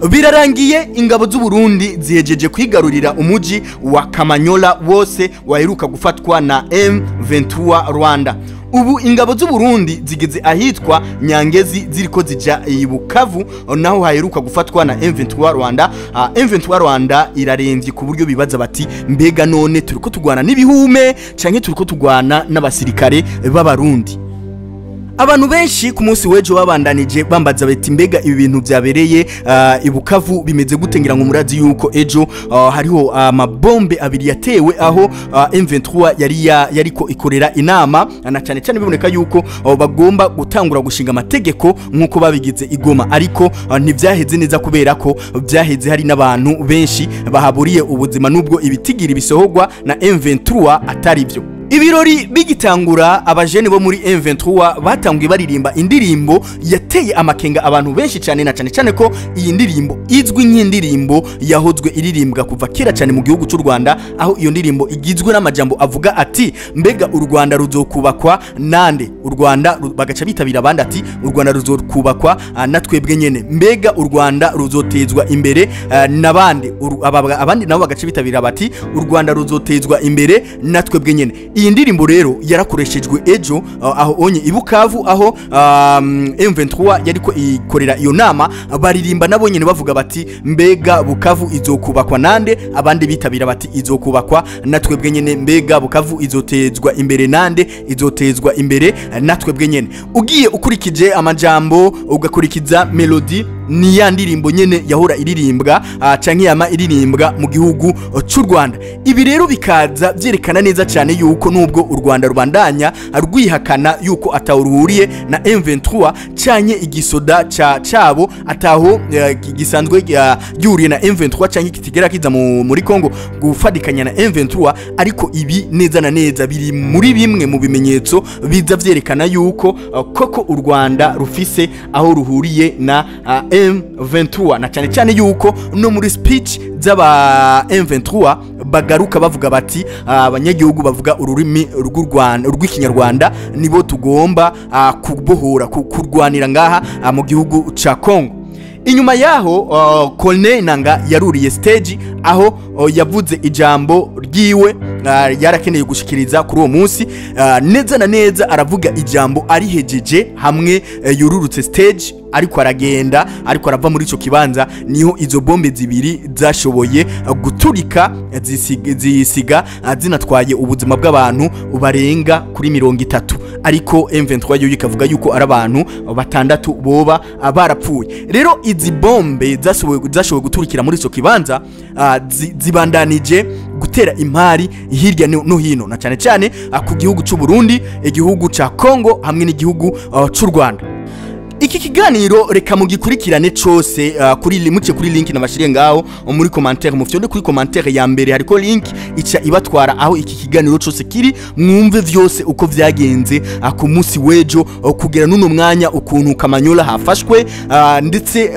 Birarangiye ingabo z'u Burundi zihejeje kwigarurira umuji wa KAMANYORA wose waheruka gufatwa na M23 Rwanda. Ubu ingabo z'u Burundi zigeze ahitwa Nyangezi ziriko zija BUKAVU naho haheruka gufatwa na M23 Rwanda. M23 Rwanda iraremvye ku buryo bibaza bati mbega none turiko tugwana n'ibihume canke turiko tugwana n'abasirikare b'abarundi. Abantu benshi ku munsi wejo babandanije bambaza bati mbega ibi bintu byabereye BUKAVU bimeze gute ngira ngo murazi yuko ejo hariho amabombe abiri yatewe aho M23 yariko ikorera inama na cyane cyane biboneka yuko bagomba gutangura gushinga amategeko nkuko babigize igoma, ariko ntivyaheze neza kubera ko byaheze hari n'abantu benshi bahaburiye ubuzima nubwo ibitigira bisohogwa na M23 atari byo. Ibirori bigitangura abajene bo muri M23 batanguye baririmba indirimbo yateye amakenga abantu benshi cyane na cyane ko iyi ndirimbo izwi nk'indirimbo yahozwe iririmbwa kuva kera cyane mu gihugu cy'u Rwanda, aho iyo ndirimbo igizwe n'amajambo avuga ati mbega u Rwanda ruzokubakwa nande, u Rwanda bagaca bitabira abandi ati u Rwanda ruzokubakwa natwebwe nyene, mbega u Rwanda ruzotezwa imbere nabandi, abandi nabo bagaca bitabira bati u Rwanda ruzotezwa imbere natwebwe nyene. Iyi ndirimbo rero yarakoreshejwe ejo aho onye BUKAVU aho M23 yariko ikorera iyo nama, baririmba nabo nyene bavuga bati mbega BUKAVU izokubakwa nande, abandi bitabira bati izokubakwa natwebwe nyene, mbega BUKAVU izotezwa imbere nande, izotezwa imbere natwebwe nyene. Ugiye ukurikije amajambo ugakurikiza melody ni ya ndirimbo nyene yahora iririmbwa canke yama iririmbwa mu gihugu cy'u Rwanda. Ibi rero bikaza byerekana neza cyane yuko nubwo u Rwanda rubandanya rwihakana yuko atawuruhuriye na M23 canke igisoda cabo ataho gisanzwe yuriye na M23 canke kitigera kiza muri Kongo gufadikanya na M23, ariko ibi neza na neza biri muri bimwe mu bimenyetso biza vyerekana yuko koko u Rwanda rufise aho ruhuriye na M23 na cyane yuko no muri speech z'aba M23 bagaruka bavuga bati abanyagihugu bavuga ururimi rw'ikinyarwanda nibo tugomba kubohora kurwanira ngaha mu gihugu ca Kongo. Inyuma yaho Colonel Nanga yaruriye stage aho yavuze ijambo ryiwe yarakeneye gushikiriza kuri uwo munsi, neza na neza aravuga ijambo arihejeje hamwe yururutse stage ariko aragenda ariko arava muri ico kibanza niho izo bombe zibiri zashoboye guturika zisiga zinatwaye ubuzima bw'abantu barenga kuri 30, ariko M23 yo ikavuga yuko ari abantu batandatu boba barapfuye. Rero izi bombe zashoboye guturikira muri ico kibanza zibandanije gutera impari hirya no hino na cyane ku gihugu cy'u Burundi, igihugu ca Kongo hamwe n'igihugu cy'u Rwanda. Iki kiganiro reka mugikurikirane cyose muke kuri link nabashiriye ngaho muri commentaire, mufyonde kuri commentaire ya mbere hariko link ica ibatwara aho iki kiganiro cyose kiri, mwumve vyose uko vyagenze ku munsi wejo kugera nuno mwanya ukuntu KAMANYORA hafashwe ndetse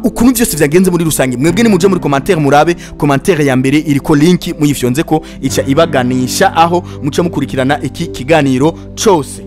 ukuntu vyose vyagenze muri rusange. Mwebwe ni muje muri commentaire murabe commentaire ya mbere iriko link muyifyonze ko ica ibaganisha aho muca mukurikirana iki kiganiro cyose.